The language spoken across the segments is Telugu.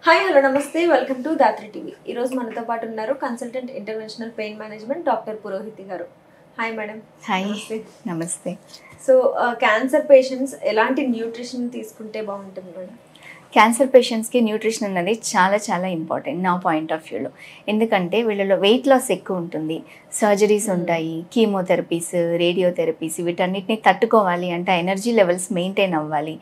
హాయ్ హలో నమస్తే వెల్కమ్ టు దాత్రి టీవీ. ఈరోజు మనతో పాటు ఉన్నారు consultant interventional pain management doctor Purohiti గారు. Hi madam. హాయ్ నమస్తే. సో క్యాన్సర్ పేషెంట్స్ ఎలాంటి న్యూట్రిషన్ తీసుకుంటే బాగుంటుంది మేడం? క్యాన్సర్ పేషెంట్స్కి న్యూట్రిషన్ అన్నది చాలా చాలా ఇంపార్టెంట్ నా పాయింట్ ఆఫ్ వ్యూలో. ఎందుకంటే వీళ్ళలో వెయిట్ లాస్ ఎక్కువ ఉంటుంది, సర్జరీస్ ఉంటాయి, కీమోథెరపీస్, రేడియోథెరపీస్, వీటన్నిటిని తట్టుకోవాలి అంటే ఎనర్జీ లెవెల్స్ మెయింటైన్ అవ్వాలి,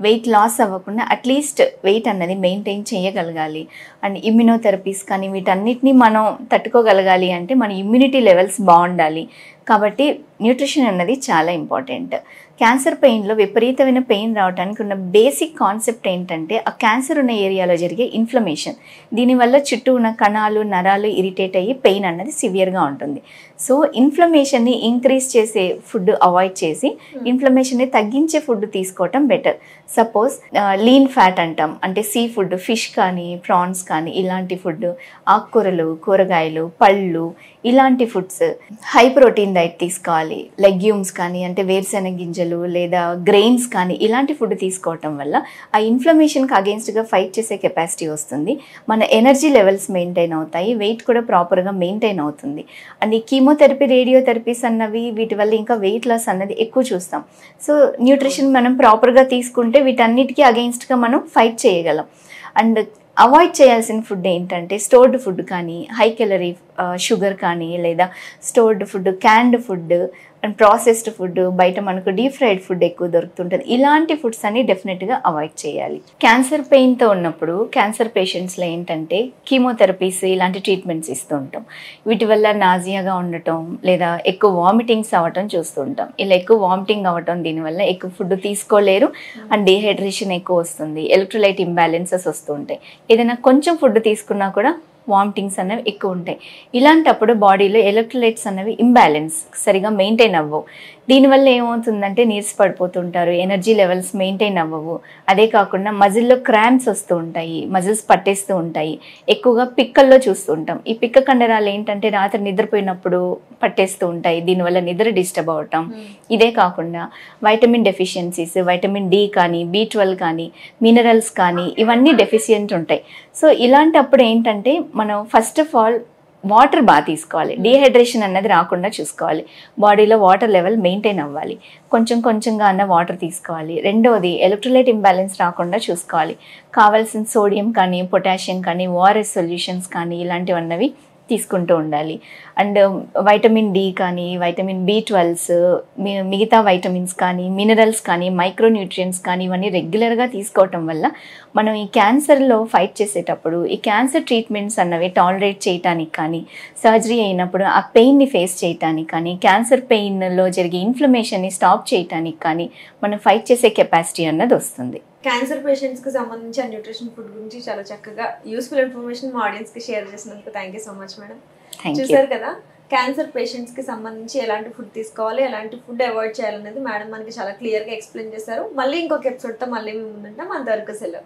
వెయిట్ లాస్ అవ్వకుండా అట్లీస్ట్ వెయిట్ అన్నది మెయింటైన్ చేయగలగాలి. అండ్ ఇమ్యునోథెరపీస్ కానీ వీటన్నిటిని మనం తట్టుకోగలగాలి అంటే మన ఇమ్యూనిటీ లెవెల్స్ బాగుండాలి. కాబట్టి న్యూట్రిషన్ అన్నది చాలా ఇంపార్టెంట్. క్యాన్సర్ పెయిన్లో విపరీతమైన పెయిన్ రావడానికి ఉన్న బేసిక్ కాన్సెప్ట్ ఏంటంటే ఆ క్యాన్సర్ ఉన్న ఏరియాలో జరిగే ఇన్ఫ్లమేషన్. దీనివల్ల చుట్టూ ఉన్న కణాలు నరాలు ఇరిటేట్ అయ్యి పెయిన్ అన్నది సివియర్గా ఉంటుంది. సో ఇన్ఫ్లమేషన్ని ఇంక్రీజ్ చేసే ఫుడ్ అవాయిడ్ చేసి ఇన్ఫ్లమేషన్ని తగ్గించే ఫుడ్ తీసుకోవటం బెటర్. సపోజ్ లీన్ ఫ్యాట్ అంటాం, అంటే సీ ఫుడ్, ఫిష్ కానీ ప్రాన్స్ కానీ ఇలాంటి ఫుడ్, ఆకుకూరలు, కూరగాయలు, పళ్ళు, ఇలాంటి ఫుడ్స్. హై ప్రోటీన్ డైట్ తీసుకోవాలి, లెగ్యూమ్స్ కానీ అంటే వేరుశెనగ గింజలు లేదా గ్రెయిన్స్ కానీ ఇలాంటి ఫుడ్ తీసుకోవటం వల్ల ఆ ఇన్ఫ్లమేషన్కి అగేన్స్ట్గా ఫైట్ చేసే కెపాసిటీ వస్తుంది, మన ఎనర్జీ లెవెల్స్ మెయింటైన్ అవుతాయి, వెయిట్ కూడా ప్రాపర్గా మెయింటైన్ అవుతుంది. అండ్ ఈ కీమోథెరపీ, రేడియోథెరపీస్ అన్నవి వీటి వల్ల ఇంకా వెయిట్ లాస్ అన్నది ఎక్కువ చూస్తాం. సో న్యూట్రిషన్ మనం ప్రాపర్గా తీసుకుంటే వీటన్నిటికీ అగెయిన్స్ట్గా మనం ఫైట్ చేయగలం. అండ్ అవాయిడ్ చేయాల్సిన ఫుడ్ ఏంటంటే స్టోర్డ్ ఫుడ్ కానీ, హై క్యాలరీ షుగర్ కానీ, లేదా stored food, canned food and processed food, బయట మనకు డీప్ ఫ్రైడ్ ఫుడ్ ఎక్కువ దొరుకుతుంటుంది. ఇలాంటి ఫుడ్స్ అన్ని డెఫినెట్గా అవాయిడ్ చేయాలి. క్యాన్సర్ పెయిన్తో ఉన్నప్పుడు క్యాన్సర్ పేషెంట్స్లో ఏంటంటే కీమోథెరపీస్ ఇలాంటి ట్రీట్మెంట్స్ ఇస్తూ ఉంటాం. వీటి వల్ల నాజియాగా ఉండటం లేదా ఎక్కువ వామిటింగ్స్ అవ్వటం చూస్తూ ఉంటాం. ఇలా ఎక్కువ వామిటింగ్ అవ్వటం, దీనివల్ల ఎక్కువ ఫుడ్ తీసుకోలేరు అండ్ డీహైడ్రేషన్ ఎక్కువ వస్తుంది, ఎలక్ట్రోలైట్ ఇంబ్యాలెన్సెస్ వస్తూ ఉంటాయి. ఏదైనా కొంచెం ఫుడ్ తీసుకున్నా కూడా వామిటింగ్స్ అనేవి ఎక్కువ ఉంటాయి. ఇలాంటప్పుడు బాడీలో ఎలక్ట్రోలైట్స్ అనేవి ఇంబ్యాలెన్స్ సరిగా మెయింటైన్ అవ్వవు. దీనివల్ల ఏమవుతుందంటే నీరస పడిపోతుంటారు, ఎనర్జీ లెవెల్స్ మెయింటైన్ అవ్వవు. అదే కాకుండా మజిల్లో క్రాంప్స్ వస్తూ ఉంటాయి, మజిల్స్ పట్టేస్తూ ఉంటాయి. ఎక్కువగా పిక్కల్లో చూస్తూ ఉంటాం. ఈ పిక్క కండరాలు ఏంటంటే రాత్రి నిద్రపోయినప్పుడు పట్టేస్తూ ఉంటాయి, దీనివల్ల నిద్ర డిస్టర్బ్ అవ్వటం. ఇదే కాకుండా వైటమిన్ డెఫిషియన్సీస్, వైటమిన్ డి కానీ, B12 కానీ, మినరల్స్ కానీ ఇవన్నీ డెఫిషియెంట్ ఉంటాయి. సో ఇలాంటప్పుడు ఏంటంటే మనం ఫస్ట్ ఆఫ్ ఆల్ వాటర్ బాగా తీసుకోవాలి, డీహైడ్రేషన్ అన్నది రాకుండా చూసుకోవాలి, బాడీలో వాటర్ లెవెల్ మెయింటైన్ అవ్వాలి, కొంచెం కొంచెంగా అన్న వాటర్ తీసుకోవాలి. రెండవది ఎలక్ట్రోలైట్ ఇంబ్యాలెన్స్ రాకుండా చూసుకోవాలి. కావాల్సిన సోడియం కానీ, పొటాషియం కానీ, ORS సొల్యూషన్స్ కానీ ఇలాంటివన్నవి తీసుకుంటూ ఉండాలి. అండ్ వైటమిన్ డి కానీ, వైటమిన్ B12, మిగతా వైటమిన్స్ కానీ, మినరల్స్ కానీ, మైక్రోన్యూట్రియంట్స్ కానీ ఇవన్నీ రెగ్యులర్గా తీసుకోవటం వల్ల మనం ఈ క్యాన్సర్లో ఫైట్ చేసేటప్పుడు ఈ క్యాన్సర్ ట్రీట్మెంట్స్ అన్నవి టాలరేట్ చేయడానికి కానీ, సర్జరీ అయినప్పుడు ఆ పెయిన్ని ఫేస్ చేయడానికి కానీ, క్యాన్సర్ పెయిన్లో జరిగే ఇన్ఫ్లమేషన్ని స్టాప్ చేయడానికి కానీ మనం ఫైట్ చేసే కెపాసిటీ అన్నది వస్తుంది. క్యాన్సర్ పేషెంట్స్కి సంబంధించి ఆ న్యూట్రిషన్ ఫుడ్ గురించి చాలా చక్కగా యూస్ఫుల్ ఇన్ఫర్మేషన్ మా ఆడియన్స్కి షేర్ చేసినందుకు thank you so much madam. చూసారు కదా, క్యాన్సర్ పేషెంట్స్కి సంబంధించి ఎలాంటి ఫుడ్ తీసుకోవాలి, ఎలాంటి ఫుడ్ అవాయిడ్ చేయాలనేది మేడం మనకి చాలా క్లియర్గా ఎక్స్ప్లెయిన్ చేశారు. మళ్ళీ ఇంకొక ఎపిసోడ్తో మళ్ళీ మేము ముందుంటాం. అంతవరకు సెలవు.